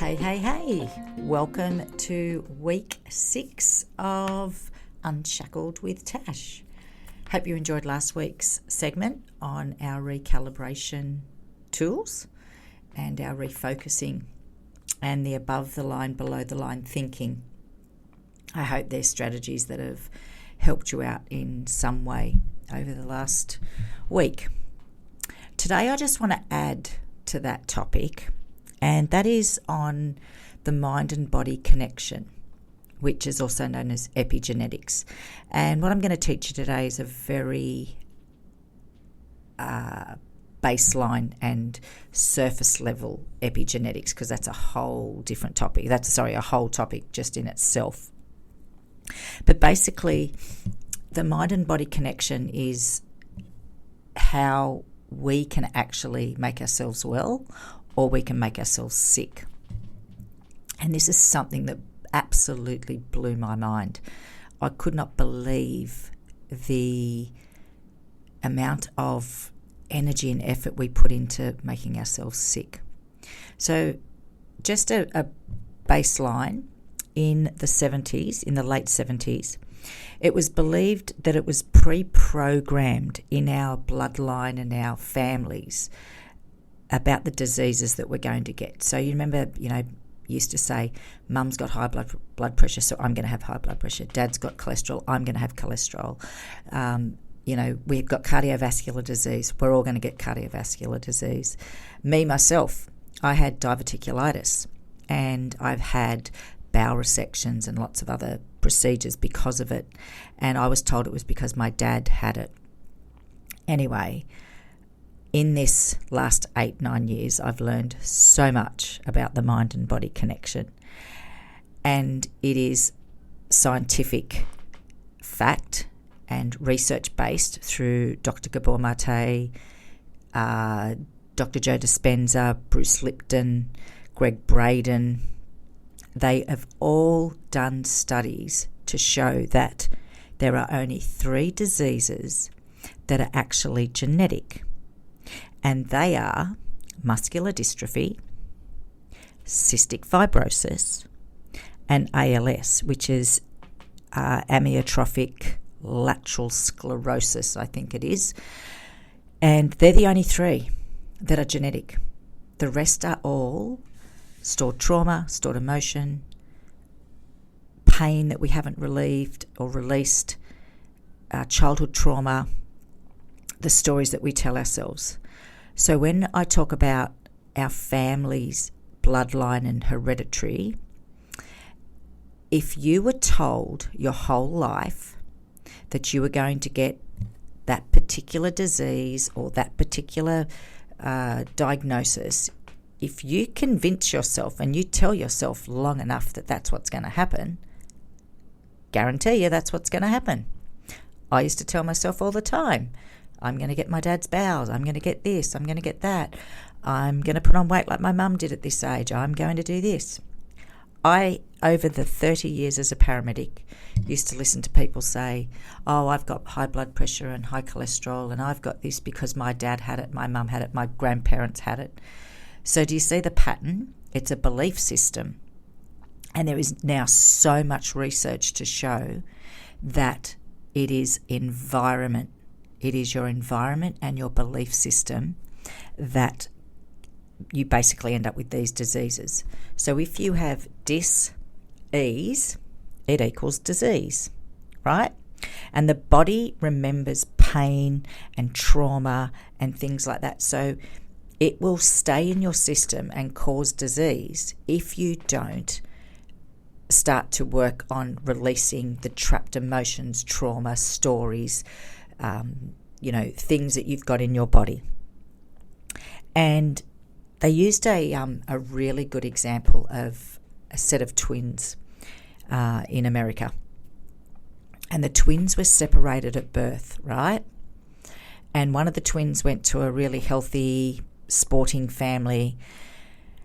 Hey. Welcome to week 6 of Unshackled with Tash. Hope you enjoyed last week's segment on our recalibration tools and our refocusing and the above the line, below the line thinking. I hope there's strategies that have helped you out in some way over the last week. Today I just want to add to that topic, and that is on the mind and body connection, which is also known as epigenetics. And what I'm going to teach you today is a very baseline and surface level epigenetics, because that's a whole different topic. A whole topic just in itself. But basically, the mind and body connection is how we can actually make ourselves well, or we can make ourselves sick. And this is something that absolutely blew my mind. I could not believe the amount of energy and effort we put into making ourselves sick. So just a baseline, in the late 70s, it was believed that it was pre-programmed in our bloodline and our families about the diseases that we're going to get. So you remember, used to say, Mum's got high blood pressure, so I'm going to have high blood pressure. Dad's got cholesterol, I'm going to have cholesterol. We've got cardiovascular disease, we're all going to get cardiovascular disease. Me, myself, I had diverticulitis, and I've had bowel resections and lots of other procedures because of it. And I was told it was because my dad had it. Anyway, in this last 8-9 years, I've learned so much about the mind and body connection. And it is scientific fact and research-based through Dr. Gabor Mate, Dr. Joe Dispenza, Bruce Lipton, Greg Braden. They have all done studies to show that there are only 3 diseases that are actually genetic. And they are muscular dystrophy, cystic fibrosis, and ALS, which is amyotrophic lateral sclerosis, I think it is. And they're the only 3 that are genetic. The rest are all stored trauma, stored emotion, pain that we haven't relieved or released, childhood trauma, the stories that we tell ourselves. So when I talk about our family's bloodline and hereditary, if you were told your whole life that you were going to get that particular disease or that particular diagnosis, if you convince yourself and you tell yourself long enough that that's what's going to happen, guarantee you that's what's going to happen. I used to tell myself all the time, I'm going to get my dad's bowels, I'm going to get this, I'm going to get that, I'm going to put on weight like my mum did at this age, I'm going to do this. I, over the 30 years as a paramedic, used to listen to people say, oh, I've got high blood pressure and high cholesterol, and I've got this because my dad had it, my mum had it, my grandparents had it. So do you see the pattern? It's a belief system. And there is now so much research to show that it is environment. It is your environment and your belief system that you basically end up with these diseases. So if you have dis-ease, it equals disease, right? And the body remembers pain and trauma and things like that. So it will stay in your system and cause disease if you don't start to work on releasing the trapped emotions, trauma, stories, things that you've got in your body. And they used a really good example of a set of twins in America. And the twins were separated at birth, right? And one of the twins went to a really healthy, sporting family,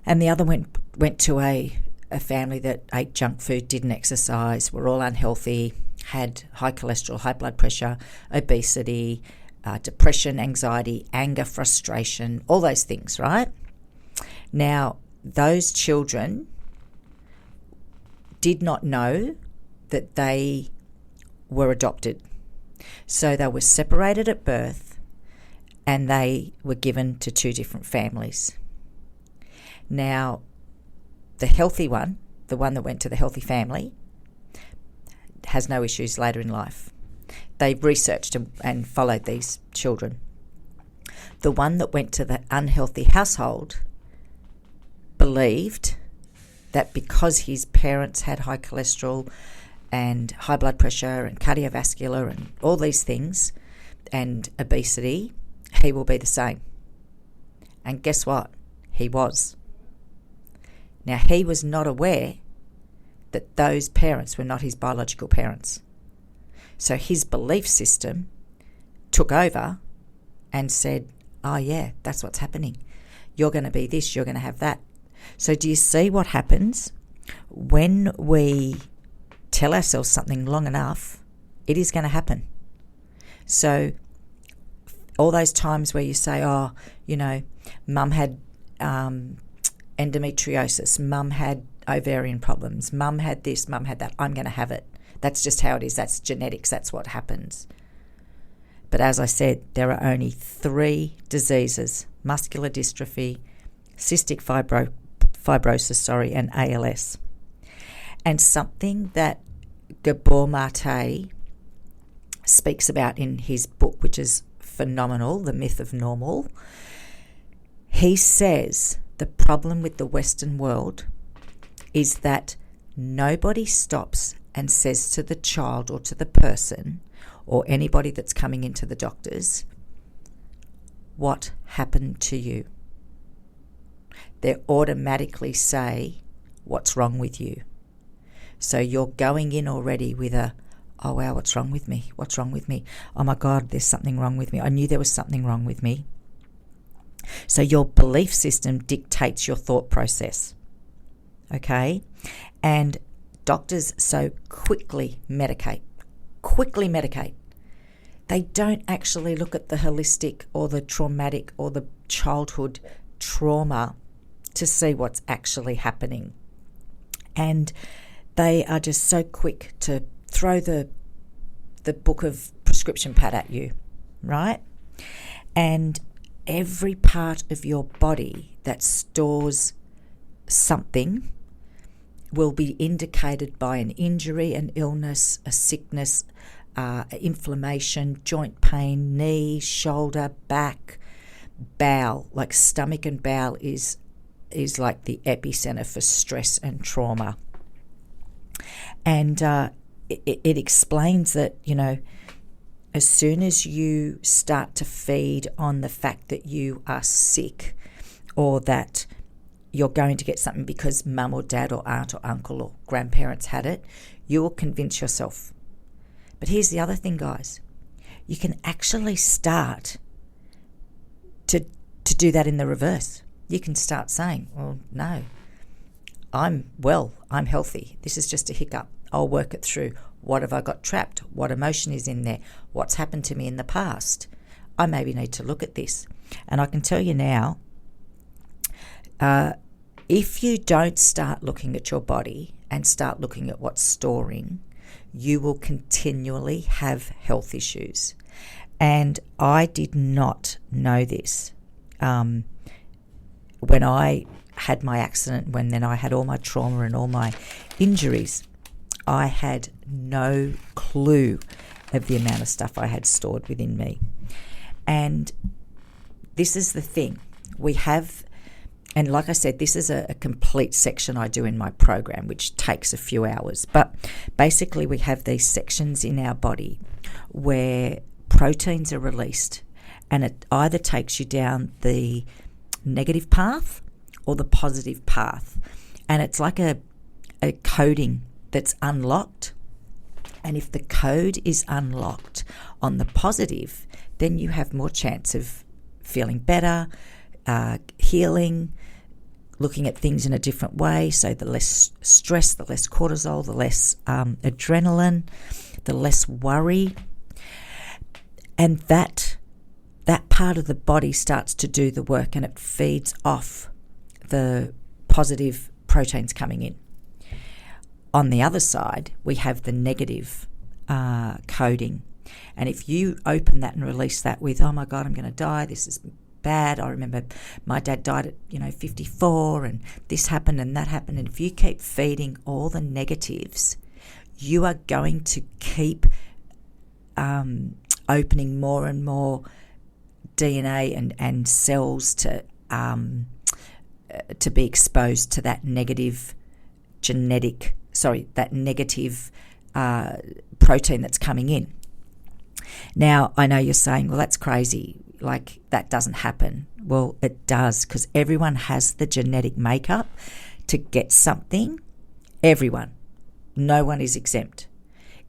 and the other went to a family that ate junk food, didn't exercise, were all unhealthy, had high cholesterol, high blood pressure, obesity, depression, anxiety, anger, frustration, all those things, right? Now, those children did not know that they were adopted. So they were separated at birth and they were given to two different families. Now, the healthy one, the one that went to the healthy family, has no issues later in life. They've researched and followed these children. The one that went to the unhealthy household believed that because his parents had high cholesterol and high blood pressure and cardiovascular and all these things and obesity, he will be the same. And guess what? He was. Now, he was not aware that those parents were not his biological parents. So his belief system took over and said, oh yeah, that's what's happening. You're going to be this, you're going to have that. So do you see what happens when we tell ourselves something long enough? It is going to happen. So all those times where you say, oh, you know, mum had endometriosis, mum had ovarian problems, mum had this, mum had that, I'm going to have it. That's just how it is. That's genetics. That's what happens. But as I said, there are only 3 diseases: muscular dystrophy, cystic fibrosis, and ALS. And something that Gabor Mate speaks about in his book, which is phenomenal, The Myth of Normal, he says the problem with the Western world is that nobody stops and says to the child or to the person or anybody that's coming into the doctors, what happened to you? They automatically say, what's wrong with you? So you're going in already with a, oh wow, what's wrong with me? What's wrong with me? Oh my God, there's something wrong with me. I knew there was something wrong with me. So your belief system dictates your thought process. Okay? And doctors so quickly medicate. They don't actually look at the holistic or the traumatic or the childhood trauma to see what's actually happening. And they are just so quick to throw the book of prescription pad at you, right? And every part of your body that stores something will be indicated by an injury, an illness, a sickness, inflammation, joint pain, knee, shoulder, back, bowel. Like stomach and bowel is like the epicenter for stress and trauma. And it explains that, you know, as soon as you start to feed on the fact that you are sick or that you're going to get something because mum or dad or aunt or uncle or grandparents had it, you will convince yourself. But here's the other thing, guys. You can actually start to do that in the reverse. You can start saying, well, no, I'm well, I'm healthy. This is just a hiccup. I'll work it through. What have I got trapped? What emotion is in there? What's happened to me in the past? I maybe need to look at this. And I can tell you now, if you don't start looking at your body and start looking at what's storing, you will continually have health issues. And I did not know this. When I had my accident, when then I had all my trauma and all my injuries, I had no clue of the amount of stuff I had stored within me. And this is the thing. We have, and like I said, this is a complete section I do in my program, which takes a few hours. But basically we have these sections in our body where proteins are released, and it either takes you down the negative path or the positive path. And it's like a coding that's unlocked. And if the code is unlocked on the positive, then you have more chance of feeling better, healing, looking at things in a different way. So the less stress, the less cortisol, the less adrenaline, the less worry. And that part of the body starts to do the work, and it feeds off the positive proteins coming in. On the other side, we have the negative coding. And if you open that and release that with, oh my God, I'm going to die, this is bad. I remember my dad died at 54 and this happened and that happened. And if you keep feeding all the negatives, you are going to keep opening more and more DNA and cells to be exposed to that negative protein that's coming in. Now, I know you're saying, well, that's crazy. Like, that doesn't happen. Well, it does, because everyone has the genetic makeup to get something. Everyone. No one is exempt.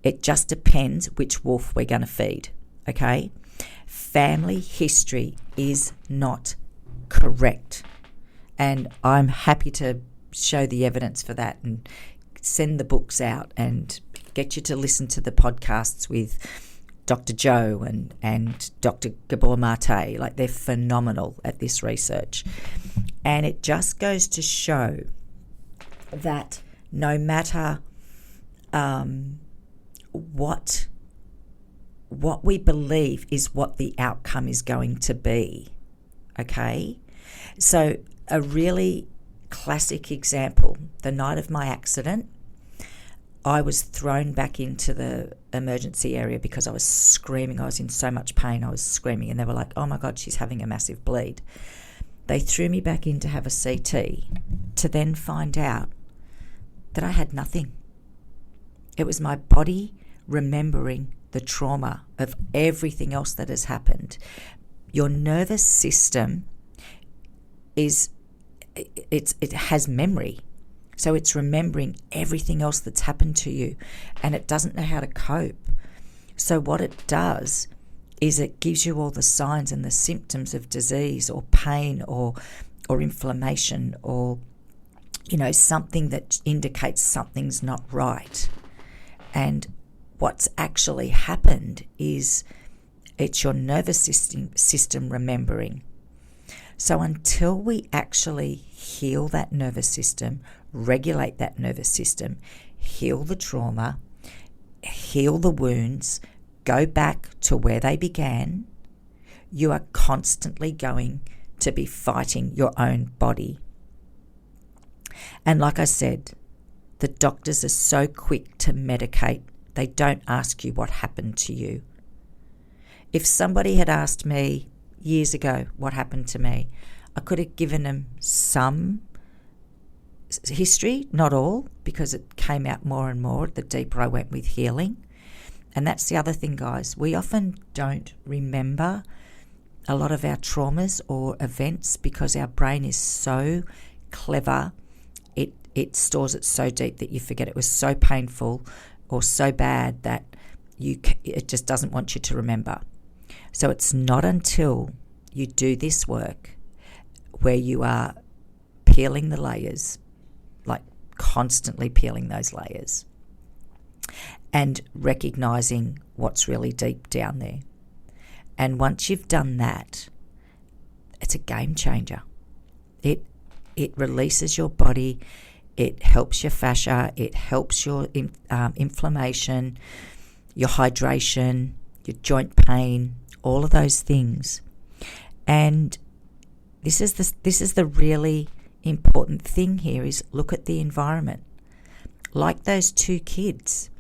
It just depends which wolf we're going to feed, okay? Family history is not correct. And I'm happy to show the evidence for that and send the books out and get you to listen to the podcasts with Dr. Joe and Dr. Gabor Mate. Like, they're phenomenal at this research. And it just goes to show that no matter what we believe is what the outcome is going to be, okay? So a really classic example, the night of my accident, I was thrown back into the emergency area because I was screaming. I was in so much pain. I was screaming, and they were like, oh my God, she's having a massive bleed. They threw me back in to have a CT to then find out that I had nothing. It was my body remembering the trauma of everything else that has happened. Your nervous system it has memory. So it's remembering everything else that's happened to you, and it doesn't know how to cope. So what it does is it gives you all the signs and the symptoms of disease or pain or inflammation or, something that indicates something's not right. And what's actually happened is it's your nervous system remembering. So until we actually heal that nervous system, regulate that nervous system, heal the trauma, heal the wounds, go back to where they began, you are constantly going to be fighting your own body. And like I said, the doctors are so quick to medicate, they don't ask you what happened to you. If somebody had asked me years ago what happened to me, I could have given them some history, not all, because it came out more and more the deeper I went with healing. And that's the other thing, guys. We often don't remember a lot of our traumas or events because our brain is so clever. It stores it so deep that you forget it was so painful or so bad that it just doesn't want you to remember. So it's not until you do this work where you are peeling the layers, like constantly peeling those layers, and recognizing what's really deep down there. And once you've done that, it's a game changer. It releases your body, it helps your fascia, it helps your inflammation, your hydration, your joint pain, all of those things. And this is the really important thing here is look at the environment. Like those two kids,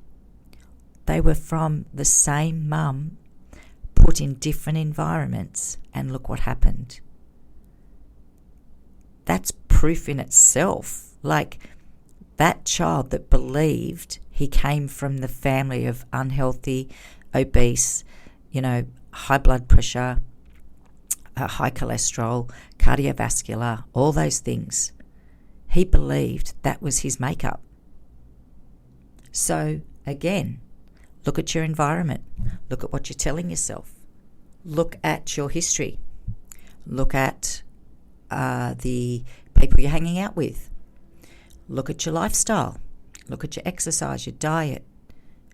they were from the same mum, put in different environments, and look what happened. That's proof in itself. Like, that child that believed he came from the family of unhealthy, obese, high blood pressure, high cholesterol, cardiovascular, all those things. He believed that was his makeup. So, again, look at your environment. Look at what you're telling yourself. Look at your history. Look at the people you're hanging out with. Look at your lifestyle. Look at your exercise, your diet.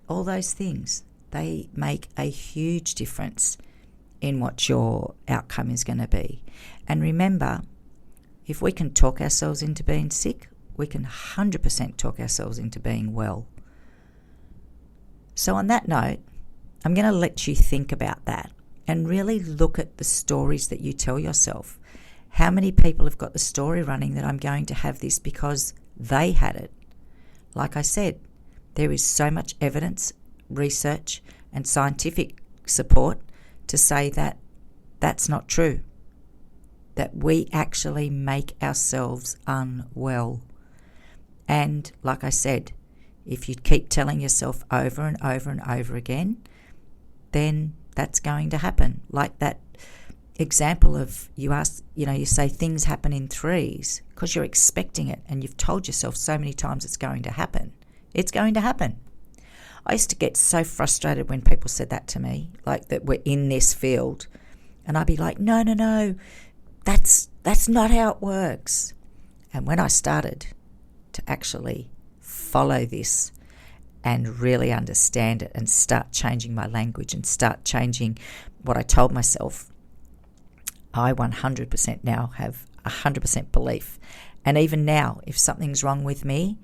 All those things, they make a huge difference in what your outcome is going to be. And remember, If we can talk ourselves into being sick, we can 100% talk ourselves into being well. So on that note, I'm going to let you think about that and really look at the stories that you tell yourself. How many people have got the story running that I'm going to have this because they had it? Like I said, there is so much evidence, research, and scientific support to say that that's not true, that we actually make ourselves unwell. And like I said, if you keep telling yourself over and over and over again, then that's going to happen. Like that example of you say things happen in threes because you're expecting it and you've told yourself so many times it's going to happen. It's going to happen. I used to get so frustrated when people said that to me, like that we're in this field. And I'd be like, no, that's not how it works. And when I started to actually follow this and really understand it and start changing my language and start changing what I told myself, I 100% now have 100% belief. And even now, if something's wrong with me,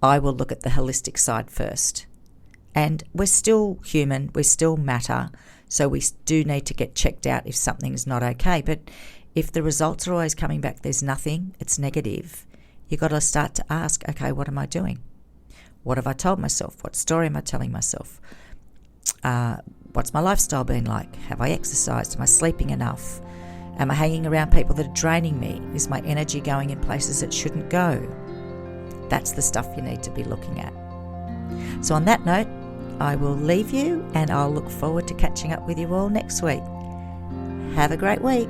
I will look at the holistic side first. And we're still human, we still matter, so we do need to get checked out if something's not okay. But if the results are always coming back, there's nothing, it's negative, you've got to start to ask, okay, what am I doing? What have I told myself? What story am I telling myself? What's my lifestyle been like? Have I exercised? Am I sleeping enough? Am I hanging around people that are draining me? Is my energy going in places it shouldn't go? That's the stuff you need to be looking at. So on that note, I will leave you and I'll look forward to catching up with you all next week. Have a great week.